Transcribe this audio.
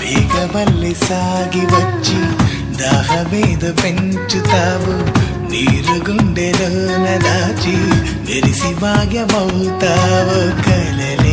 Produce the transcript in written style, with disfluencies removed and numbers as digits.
వేగవల్లి సాగి వచ్చి దాహమేద పెంచుతావు నీరు గుండెలోన దాచి మెరిసి భాగ్యమవుతావు కలలు